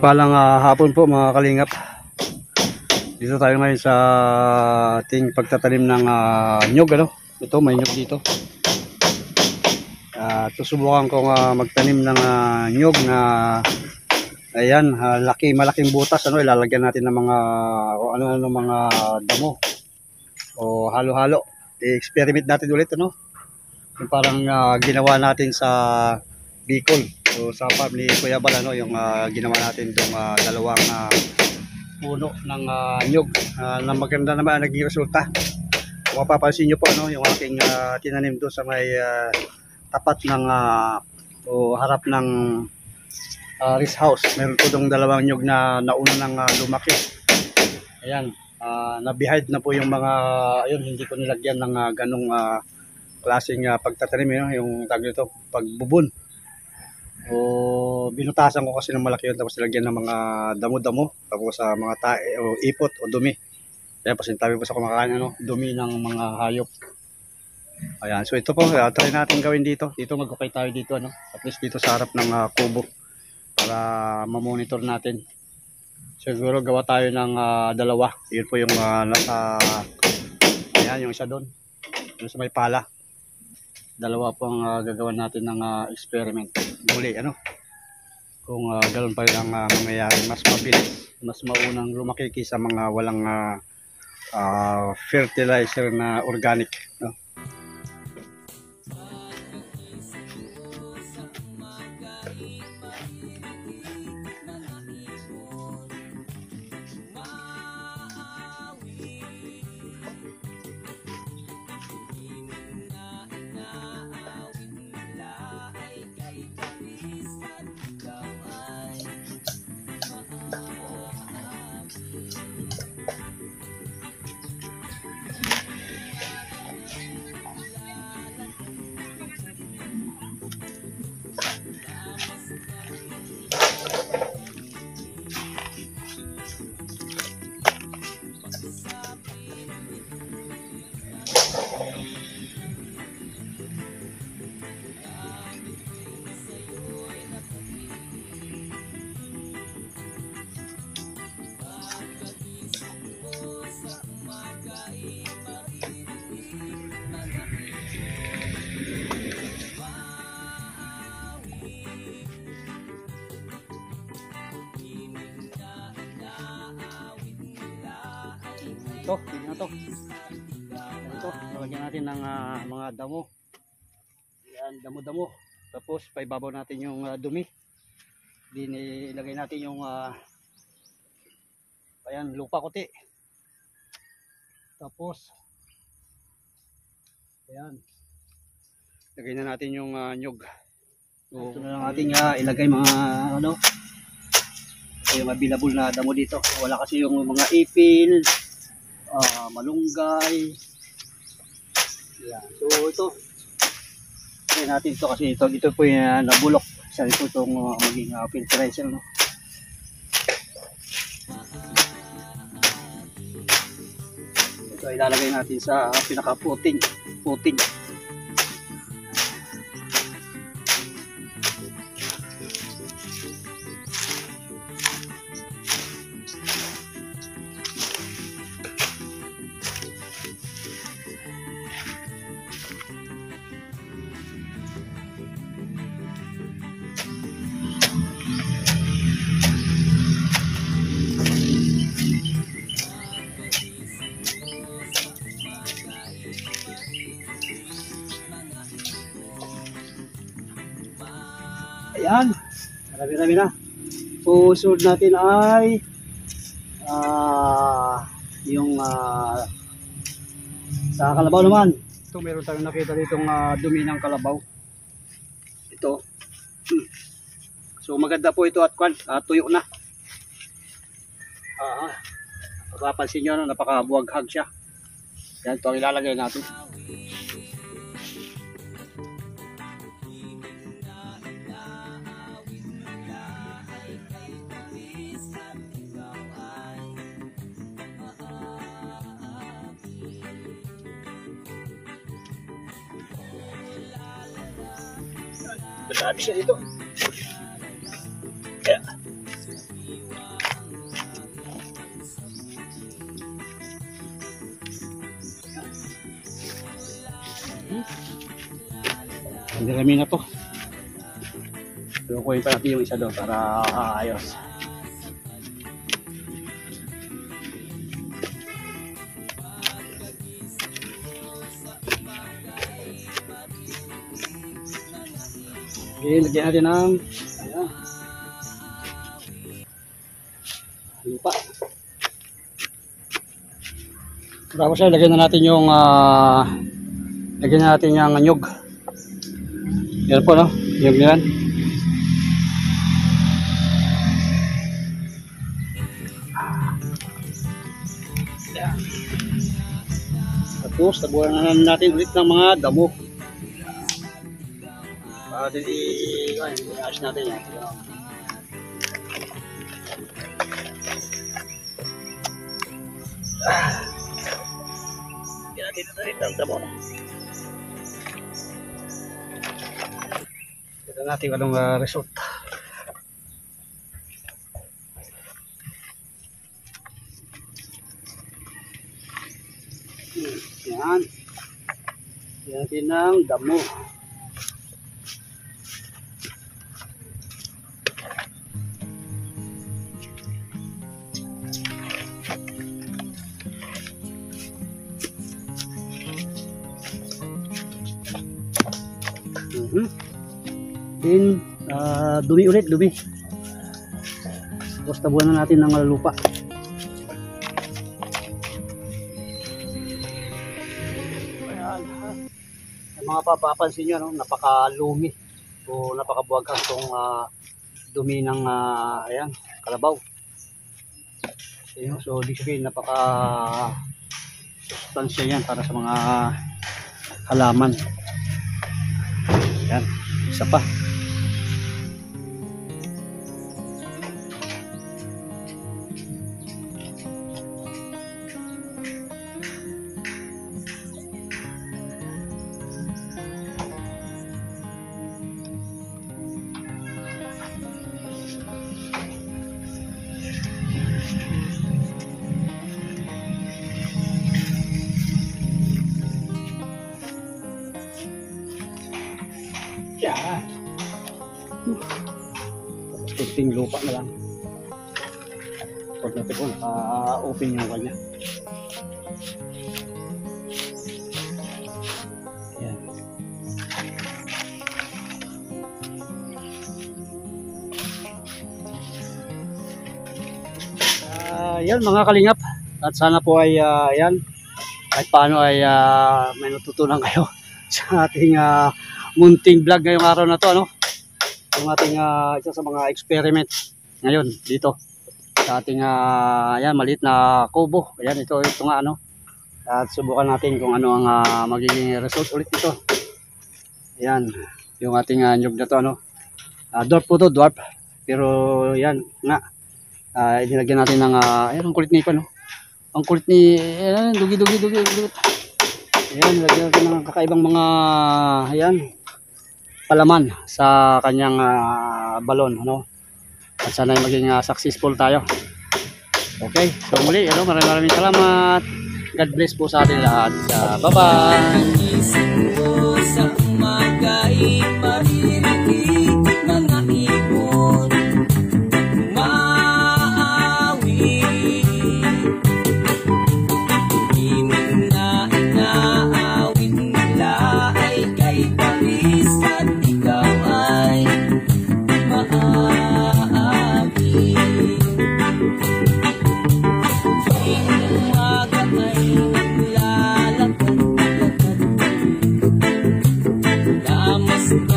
Mapagpalang hapon po mga kalingap. Dito tayo ngayon sa ating pagtatanim ng nyug. Ito, may nyug dito. Susubukan kong magtanim ng nyug na ayan, malaking butas. Ilalagyan natin ng mga mga damo o halo-halo. I-experiment natin ulit yung parang ginawa natin sa Bicol o sa farm ni Kuya Bal, yung ginawa natin itong dalawang puno ng nyug na maganda naman ang naging resulta. Kung mapapansin nyo po yung aking tinanim doon sa may tapat ng o harap ng rest house. Meron po itong dalawang nyug na nauna ng lumaki. Ayan, na-behind na po yung mga ayun, hindi ko nilagyan ng ganong klaseng pagtatanim, yung tag nito, pagbubon. O binutasan ko kasi ng malaki yun, tapos nilagyan ng mga damo-damo, tapos sa mga tae o ipot o dumi. Kaya pasintabi po sa kumakain dumi ng mga hayop. Ayan, so ito po, try natin gawin dito. Dito mag-okay tayo dito, at least dito sa harap ng kubo para ma-monitor natin. Siguro gawa tayo ng dalawa. Yun po yung nasa, ayan, yung isa doon sa may pala. Dalawa pong gagawin natin ng experiment muli, kung ganoon pa rin ang mangyayari, mas mabilis, mas maunang lumaki kaysa mga walang fertilizer na organic, Ito, tignan to. Ito, lagyan natin ng mga damo. Yan, damo-damo. Tapos, paibabaw natin yung dumi. Ilagay natin yung ayan, lupa kuti. Tapos, ayan, lagay na natin yung nyug. So, ito na lang ating ilagay mga yung available na damo dito. Wala kasi yung mga ipil, malunggay. Yan. So ito, kaya natin ito kasi ito po yung nabulok. Isa ito itong maging fertilizer, Ito ilalagay natin sa pinaka-puting. Ayan, marami-rami na. So, sunod natin ay yung sa kalabaw naman. Ito, meron tayong nakita ditong dumi ng kalabaw. Ito. So, maganda po ito at tuyo na. Mapapansin nyo, napakabuwaghag siya. Yan, ito ang ilalagay natin. Madami siya dito. Kaya Hindi kami na to. Lukuhin pa natin yung isa doon para ayos. Okay, lagyan natin ng ayan, lupa. Tapos ay lagyan na natin yung lagyan na natin yung nyug. Yan po, no? Nyug na yan. Yan. Tapos tabuhan na natin ulit ng mga damo. Para din i-ayos natin yan. Yan natin na rin ang damo. Tignan natin anong result. Yan. Yan natin ng damo. Then, dumi ulit, dumi. Tapos tabuhan na natin ng lupa. Ayan. Mga papapansin nyo, no? Napakalumi o napakabuwaghang itong dumi ng ayan, kalabaw. Ayan, so, ibig sabihin, napaka-sustansya yan para sa mga halaman. Ayan, isa pa. Yan. Tapos kunting lupa na lang. Huwag natin kung open yung kanya. Yan. Yan mga kalingap. At sana po ay yan. Kahit paano ay may natutunan kayo sa ating munting vlog ngayong araw na to, ano? Yung ating isa sa mga experiment ngayon dito sa ating ayan, maliit na kubo. Ayan, ito nga, ano? At subukan natin kung ano ang magiging result ulit dito. Ayan, yung ating nyug na to, ano? Dwarf po to, dwarf. Pero yan nga, inilagyan natin ng ayan, ang kulit ni ito, no? Ang kulit ni, ayan, dugi. Ayan, nilagyan natin ng kakaibang mga, ayan, palaman sa kanyang balon, ano? At sana ay maging successful tayo. Okay, so muli, ano, maraming salamat. God bless po sa ating lahat. Bye-bye. Mas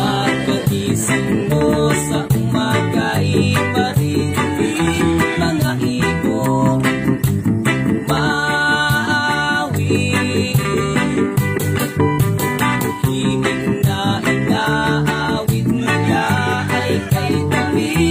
Pagkagising mo sa umaga ay maririnig mga ibon maawit. Himig na inaawit niya ay kay tabi